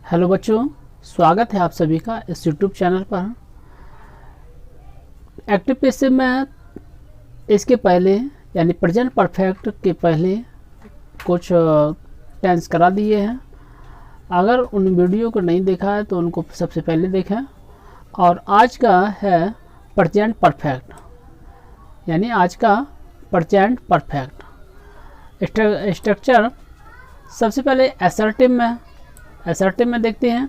Hello बच्चों, स्वागत है आप सभी का इस यूट्यूब चैनल पर। एक्टिव पैसिव में इसके पहले यानी प्रेजेंट परफेक्ट के पहले कुछ टेंस करा दिए हैं। अगर उन वीडियो को नहीं देखा है तो उनको सबसे पहले देखें। और आज का है प्रेजेंट परफेक्ट, यानी आज का प्रेजेंट परफेक्ट स्ट्रक्चर। सबसे पहले असर्टिव में देखते हैं।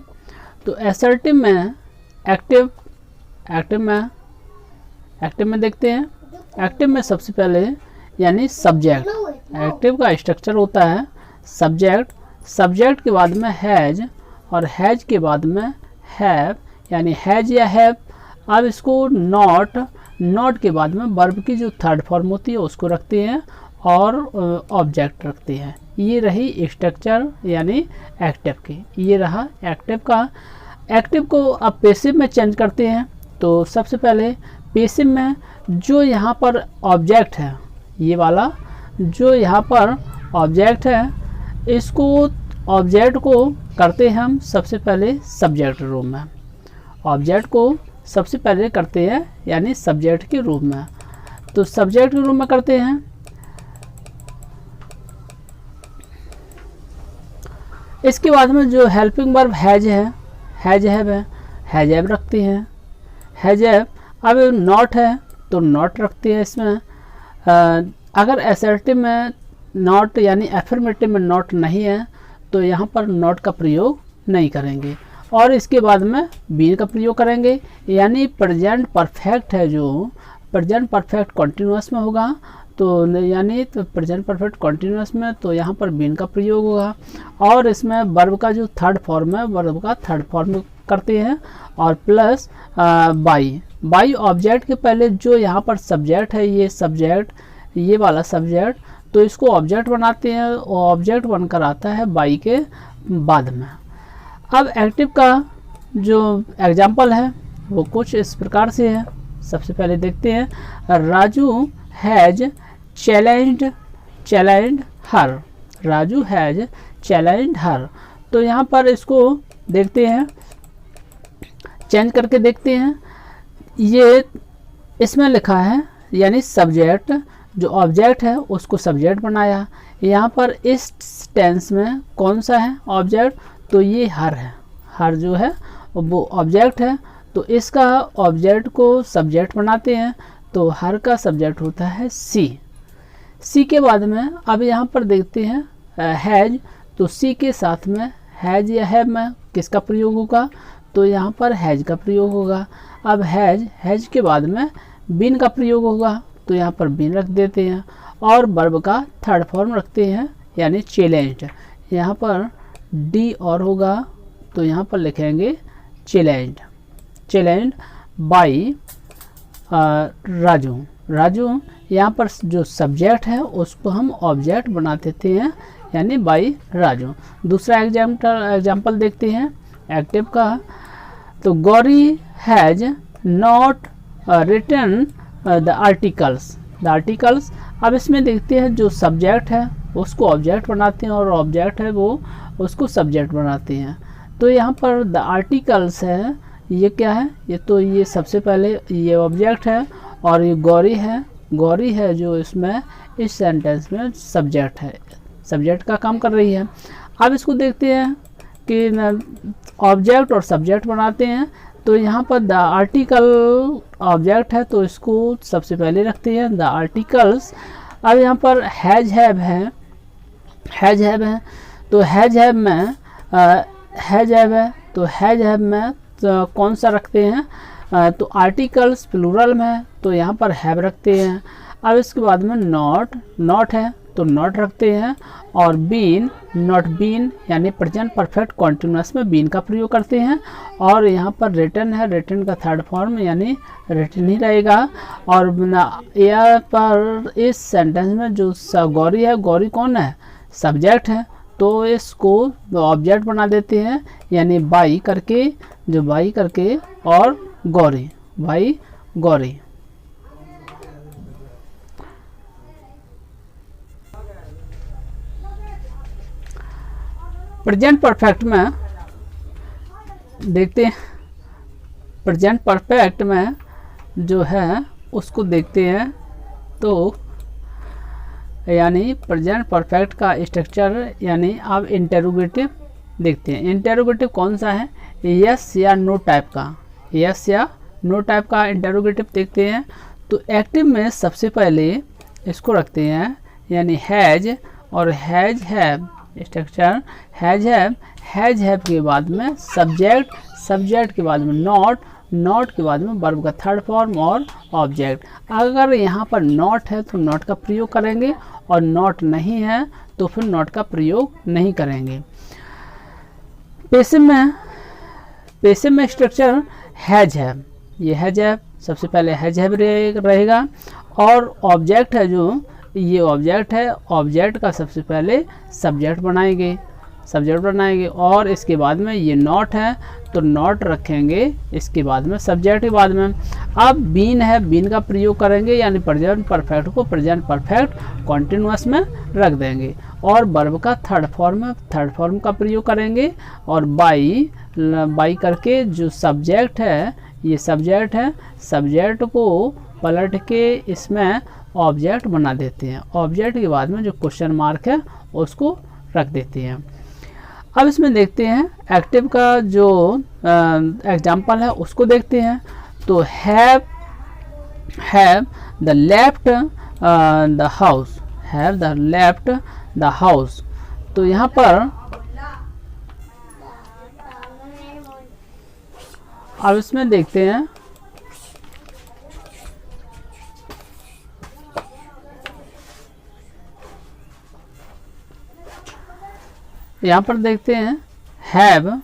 तो असर्टिव में एक्टिव में देखते हैं। एक्टिव में सबसे पहले यानी सब्जेक्ट। एक्टिव का स्ट्रक्चर होता है सब्जेक्ट के बाद में हैज, और हैज के बाद में हैव, यानी हैज या हैव। अब इसको नॉट के बाद में वर्ब की जो थर्ड फॉर्म होती है उसको रखते हैं और ऑब्जेक्ट रखते हैं। ये रही स्ट्रक्चर यानी एक्टिव की। ये रहा एक्टिव का। एक्टिव को अब पैसिव में चेंज करते हैं। तो सबसे पहले पैसिव में जो यहाँ पर ऑब्जेक्ट है, ये वाला जो यहाँ पर ऑब्जेक्ट है, इसको ऑब्जेक्ट को करते हैं हम सबसे पहले सब्जेक्ट रूप में। ऑब्जेक्ट को सबसे पहले करते हैं यानी सब्जेक्ट के रूप में। तो सब्जेक्ट के रूप में करते हैं। इसके बाद में जो हेल्पिंग वर्ब हैज हैव रखते हैं। Has have. अब नॉट है तो नॉट रखते हैं इसमें। अगर असर्टिव में नॉट यानी एफर्मेटिव में नॉट नहीं है तो यहाँ पर नॉट का प्रयोग नहीं करेंगे। और इसके बाद में बीन का प्रयोग करेंगे, यानी प्रेजेंट परफेक्ट है जो प्रेजेंट परफेक्ट कॉन्टिन्यूअस में होगा। तो यानी तो प्रेजेंट परफेक्ट कॉन्टिन्यूअस में तो यहाँ पर बीन का प्रयोग होगा। और इसमें वर्ब का जो थर्ड फॉर्म है, वर्ब का थर्ड फॉर्म करते हैं। और प्लस बाई ऑब्जेक्ट के पहले जो यहाँ पर सब्जेक्ट है, ये सब्जेक्ट, ये वाला सब्जेक्ट, तो इसको ऑब्जेक्ट बनाते हैं। ऑब्जेक्ट बनकर आता है बाई के बाद में। अब एक्टिव का जो एग्जाम्पल है वो कुछ इस प्रकार से है। सबसे पहले देखते हैं, Raju has challenged her. Raju has challenged her. तो यहाँ पर इसको देखते हैं, चेंज करके देखते हैं। ये इसमें लिखा है यानी सब्जेक्ट, जो ऑब्जेक्ट है उसको सब्जेक्ट बनाया। यहाँ पर इस टेंस में कौन सा है ऑब्जेक्ट, तो ये हर है। हर जो है वो ऑब्जेक्ट है, तो इसका ऑब्जेक्ट को सब्जेक्ट बनाते हैं। तो हर का सब्जेक्ट होता है सी के बाद में। अब यहाँ पर देखते हैं हैज, तो सी के साथ में हैज या हैव में किसका प्रयोग होगा, तो यहाँ पर हैज का प्रयोग होगा। अब हैज के बाद में बीन का प्रयोग होगा, तो यहाँ पर बीन रख देते हैं। और वर्ब का थर्ड फॉर्म रखते हैं यानी चैलेंज्ड। यहाँ पर डी और होगा, तो यहाँ पर लिखेंगे चैलेंज्ड बाई राजू। यहाँ पर जो सब्जेक्ट है उसको हम ऑब्जेक्ट बना देते हैं यानी बाई राजू। दूसरा एग्जाम्पल देखते हैं एक्टिव का। तो Gauri has not written the articles. अब इसमें देखते हैं जो सब्जेक्ट है उसको ऑब्जेक्ट बनाते हैं और ऑब्जेक्ट है वो उसको सब्जेक्ट बनाते हैं। तो यहाँ पर द आर्टिकल्स है, ये क्या है, ये तो ये सबसे पहले ये ऑब्जेक्ट है। और ये गौरी है जो इसमें इस सेंटेंस में सब्जेक्ट है, सब्जेक्ट का काम कर रही है। अब इसको देखते हैं कि ऑब्जेक्ट और सब्जेक्ट बनाते हैं। तो यहाँ पर द आर्टिकल ऑब्जेक्ट है, तो इसको सबसे पहले रखते हैं द आर्टिकल्स। अब यहाँ पर हैज हैव है, तो हैज हैव में तो कौन सा रखते हैं, तो आर्टिकल्स प्लूरल में है, तो यहाँ पर हैव रखते हैं। अब इसके बाद में नॉट है तो नॉट रखते हैं। और नॉट बीन यानी प्रेजेंट परफेक्ट कॉन्टिन्यूअस में बीन का प्रयोग करते हैं। और यहाँ पर रिटन है, रिटन का थर्ड फॉर्म यानी रिटन ही रहेगा। और यहाँ पर इस सेंटेंस में जो गौरी है, गौरी कौन है, सब्जेक्ट है, तो इसको ऑब्जेक्ट बना देते हैं यानी बाई करके और गौरी। प्रेजेंट परफेक्ट में देखते हैं प्रेजेंट परफेक्ट में जो है उसको देखते हैं। तो यानी प्रेजेंट परफेक्ट का स्ट्रक्चर, यानी आप इंटेरोगेटिव देखते हैं। इंटेरोगेटिव कौन सा है? यस या नो टाइप का, यस या नो टाइप का इंटेरोगेटिव देखते हैं। तो एक्टिव में सबसे पहले इसको रखते हैं, यानी हैज और has have structure. Has have के बाद में सब्जेक्ट, सब्जेक्ट के बाद में नॉट, नॉट के बाद में वर्ब का थर्ड फॉर्म और ऑब्जेक्ट। अगर यहाँ पर नॉट है तो नॉट का प्रयोग करेंगे, और नॉट नहीं है तो फिर नॉट का प्रयोग नहीं करेंगे। पैसिव में स्ट्रक्चर हैज हैव, ये हैज हैव सबसे पहले हैज हैव रहेगा। और ऑब्जेक्ट है जो, ये ऑब्जेक्ट है, ऑब्जेक्ट का सबसे पहले सब्जेक्ट बनाएंगे, सब्जेक्ट बनाएंगे। और इसके बाद में ये नॉट है तो नॉट रखेंगे इसके बाद में, सब्जेक्ट के बाद में। अब बीन है, बीन का प्रयोग करेंगे, यानी प्रेजेंट परफेक्ट को प्रेजेंट परफेक्ट कॉन्टिन्यूअस में रख देंगे। और वर्ब का थर्ड फॉर्म का प्रयोग करेंगे। और बाई करके जो सब्जेक्ट है, ये सब्जेक्ट है, सब्जेक्ट को पलट के इसमें ऑब्जेक्ट बना देते हैं। ऑब्जेक्ट के बाद में जो क्वेश्चन मार्क है उसको रख देते हैं। अब इसमें देखते हैं एक्टिव का जो एग्जाम्पल है उसको देखते हैं। तो have the left the house, have the left the house. तो यहाँ पर अब इसमें देखते हैं यहाँ पर देखते हैं हैव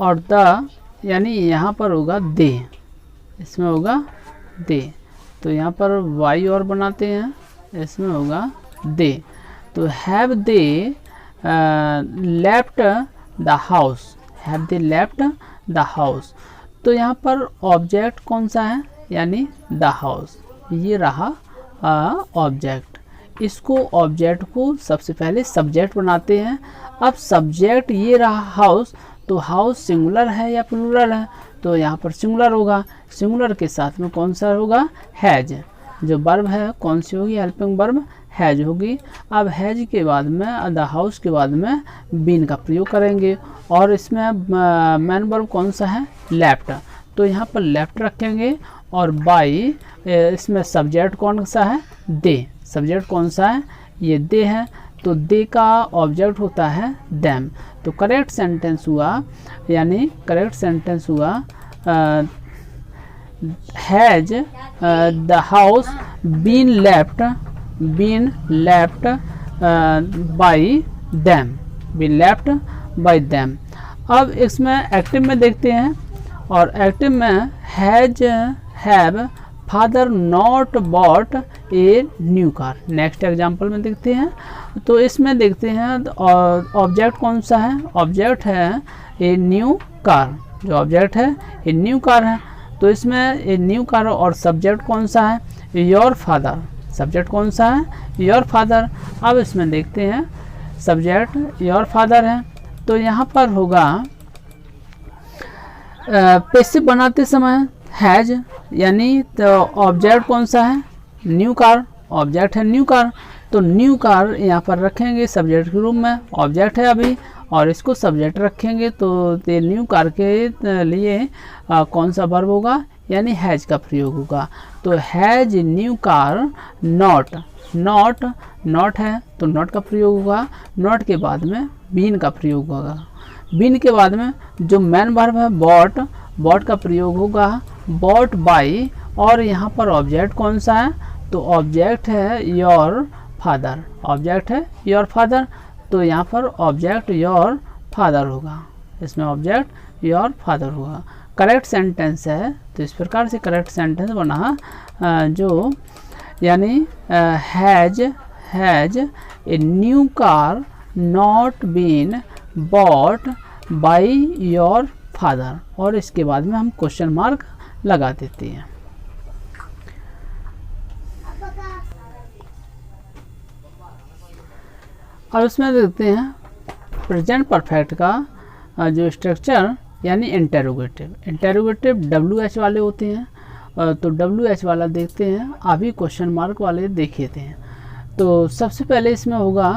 और द, यानी यहाँ पर होगा दे, इसमें होगा दे। तो यहाँ पर वाई और बनाते हैं, इसमें होगा दे। तो have they left the house, have they left the house. तो यहाँ पर ऑब्जेक्ट कौन सा है? यानी द हाउस, ये रहा ऑब्जेक्ट। इसको ऑब्जेक्ट को सबसे पहले सब्जेक्ट बनाते हैं। अब सब्जेक्ट ये रहा हाउस, तो हाउस सिंगुलर है या प्लूरल है? तो यहाँ पर सिंगुलर होगा। सिंगुलर के साथ में कौन सा होगा? हैज। जो वर्ब है कौन सी होगी? हेल्पिंग वर्ब हैज होगी। अब हैज के बाद में, द हाउस के बाद में बीन का प्रयोग करेंगे। और इसमें मैन वर्ब कौन सा है? लेफ्ट। तो यहाँ पर लेफ्ट रखेंगे। और बाई, इसमें सब्जेक्ट कौन सा है? दे। सब्जेक्ट कौन सा है? ये दे है। तो दे का ऑब्जेक्ट होता है देम। तो करेक्ट सेंटेंस हुआ, यानी करेक्ट सेंटेंस हुआ has the house been left by them, been left by them. अब इसमें एक्टिव में देखते हैं। और एक्टिव में has have father not bought a new car. Next example में देखते हैं। तो इसमें देखते हैं ऑब्जेक्ट कौन सा है? ऑब्जेक्ट है ए न्यू कार। जो ऑब्जेक्ट है ए न्यू कार है। तो इसमें ए न्यू कार और सब्जेक्ट कौन सा है? Your father. सब्जेक्ट कौन सा है? Your father. अब इसमें देखते हैं सब्जेक्ट योर फादर है। तो यहाँ पर होगा पैसिव बनाते समय हैज, यानी तो ऑब्जेक्ट कौन सा है? New car. ऑब्जेक्ट है न्यू कार। तो न्यू कार यहाँ पर रखेंगे सब्जेक्ट के रूप में। ऑब्जेक्ट है अभी, और इसको सब्जेक्ट रखेंगे। तो न्यू कार के लिए कौन सा वर्ब होगा? यानी हैज का प्रयोग होगा। तो has new car not, not है तो नॉट का प्रयोग होगा। नॉट के बाद में बीन का प्रयोग होगा। बीन के बाद में जो मैन वर्ब है बॉट का प्रयोग होगा। बॉट बाई, और यहाँ पर ऑब्जेक्ट कौन सा है? तो ऑब्जेक्ट है योर फादर। ऑब्जेक्ट है योर फादर। तो यहाँ पर ऑब्जेक्ट योर फादर होगा। इसमें ऑब्जेक्ट योर फादर होगा। करेक्ट सेंटेंस है। तो इस प्रकार से करेक्ट सेंटेंस बना जो, यानी has a new car not been bought by your father. और इसके बाद में हम क्वेश्चन मार्क लगा देते हैं। और उसमें देखते हैं प्रेजेंट परफेक्ट का जो स्ट्रक्चर यानी इंटेरोगेटिव WH वाले होते हैं, तो WH वाला देखते हैं, अभी क्वेश्चन मार्क वाले देखे थे। तो सबसे पहले इसमें होगा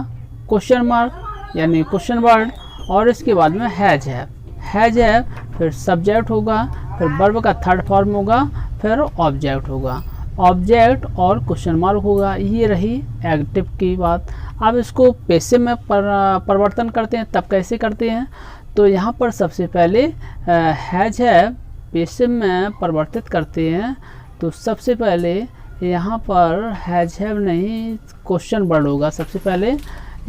क्वेश्चन मार्क यानी क्वेश्चन वर्ड, और इसके बाद में हैज है, फिर सब्जेक्ट होगा, फिर वर्ब का थर्ड फॉर्म होगा, फिर ऑब्जेक्ट होगा, ऑब्जेक्ट और क्वेश्चन मार्क होगा। ये रही एडजेक्टिव की बात। अब इसको पैसिव में परिवर्तन करते हैं, तब कैसे करते हैं? तो यहाँ पर सबसे पहले हैज है पैसिव में परिवर्तित करते हैं। तो सबसे पहले यहाँ पर हैज हैव नहीं, क्वेश्चन वर्ड होगा। सबसे पहले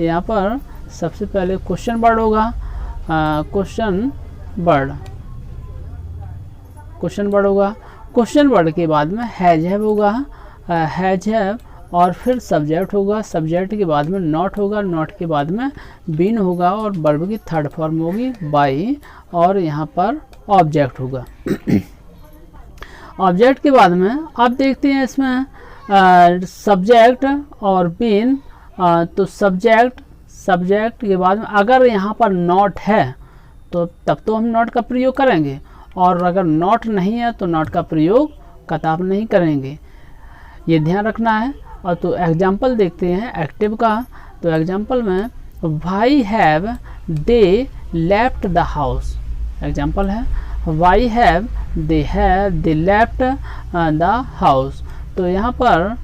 यहाँ पर सबसे पहले क्वेश्चन वर्ड होगा, क्वेश्चन वर्ड होगा। क्वेश्चन वर्ड के बाद में हैज हैव होगा, हैज हैव, और फिर सब्जेक्ट होगा, सब्जेक्ट के बाद में नॉट होगा, नॉट के बाद में बीन होगा, और वर्ब की थर्ड फॉर्म होगी बाई, और यहाँ पर ऑब्जेक्ट होगा। ऑब्जेक्ट के बाद में आप देखते हैं इसमें सब्जेक्ट और बीन। तो सब्जेक्ट के बाद में अगर यहाँ पर नॉट है तो तब तो हम नॉट का प्रयोग करेंगे, और अगर नॉट नहीं है तो नॉट का प्रयोग कतई नहीं करेंगे, ये ध्यान रखना है। और तो एग्जाम्पल देखते हैं एक्टिव का। तो एग्जाम्पल में why have they left the house, example है why have they left the house. तो यहाँ पर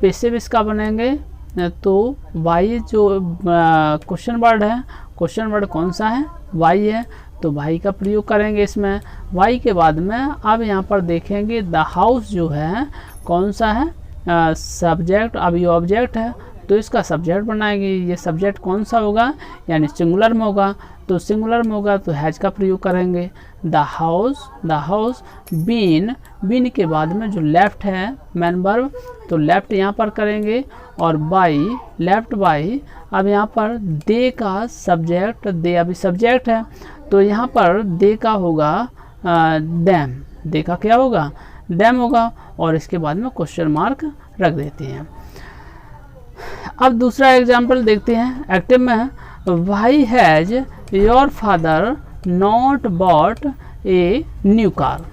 पैसिव इसका बनेंगे। तो वाई जो क्वेश्चन वर्ड है, क्वेश्चन वर्ड कौन सा है? वाई है, तो वाई का प्रयोग करेंगे इसमें। वाई के बाद में अब यहाँ पर देखेंगे द हाउस जो है कौन सा है? सब्जेक्ट। अब ये ऑब्जेक्ट है तो इसका सब्जेक्ट बनाएंगे। ये सब्जेक्ट कौन सा होगा? यानी सिंगुलर में होगा। तो सिंगुलर में होगा तो हैज का प्रयोग करेंगे। द हाउस बीन के बाद में जो लेफ्ट है मैन वर्ब, तो लेफ्ट यहाँ पर करेंगे, और बाई लेफ्ट बाई। अब यहाँ पर दे का सब्जेक्ट, दे अभी सब्जेक्ट है, तो यहाँ पर दे का होगा डैम, दे का क्या होगा? डैम होगा, और इसके बाद में क्वेश्चन मार्क रख देते हैं। अब दूसरा एग्जाम्पल देखते हैं एक्टिव में। Why has your father not bought a new car,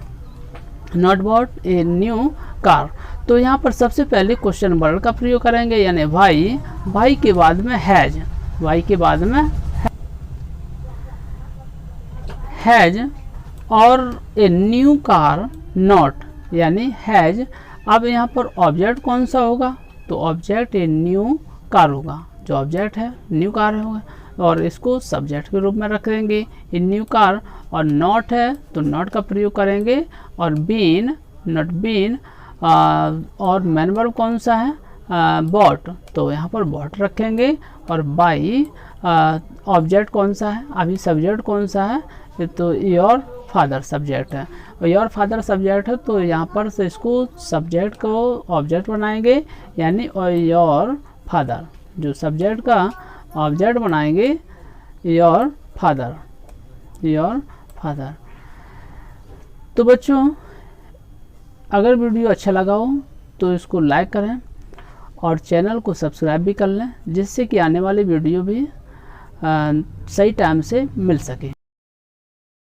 not bought a new car. तो यहाँ पर सबसे पहले क्वेश्चन वर्ड का प्रयोग करेंगे, यानी वाई के बाद में हैज, वाई के बाद में हैज, और ए न्यू कार नॉट, यानी हैज। अब यहाँ पर ऑब्जेक्ट कौन सा होगा? तो ऑब्जेक्ट ए न्यू कार होगा, जो ऑब्जेक्ट है न्यू कार होगा, और इसको सब्जेक्ट के रूप में रख देंगे ए न्यू कार। और नॉट है तो नॉट का प्रयोग करेंगे, और बीन नॉट बीन, और मैन वर्ब कौन सा है? बॉट, तो यहाँ पर बॉट रखेंगे। और बाई ऑब्जेक्ट कौन सा है? अभी सब्जेक्ट कौन सा है? तो योर फादर सब्जेक्ट है, और योर फादर सब्जेक्ट है, तो यहाँ पर से इसको सब्जेक्ट को ऑब्जेक्ट बनाएंगे, यानी योर फादर, जो सब्जेक्ट का ऑब्जेक्ट बनाएंगे योर फादर। तो बच्चों, अगर वीडियो अच्छा लगा हो तो इसको लाइक करें और चैनल को सब्सक्राइब भी कर लें, जिससे कि आने वाली वीडियो भी सही टाइम से मिल सके।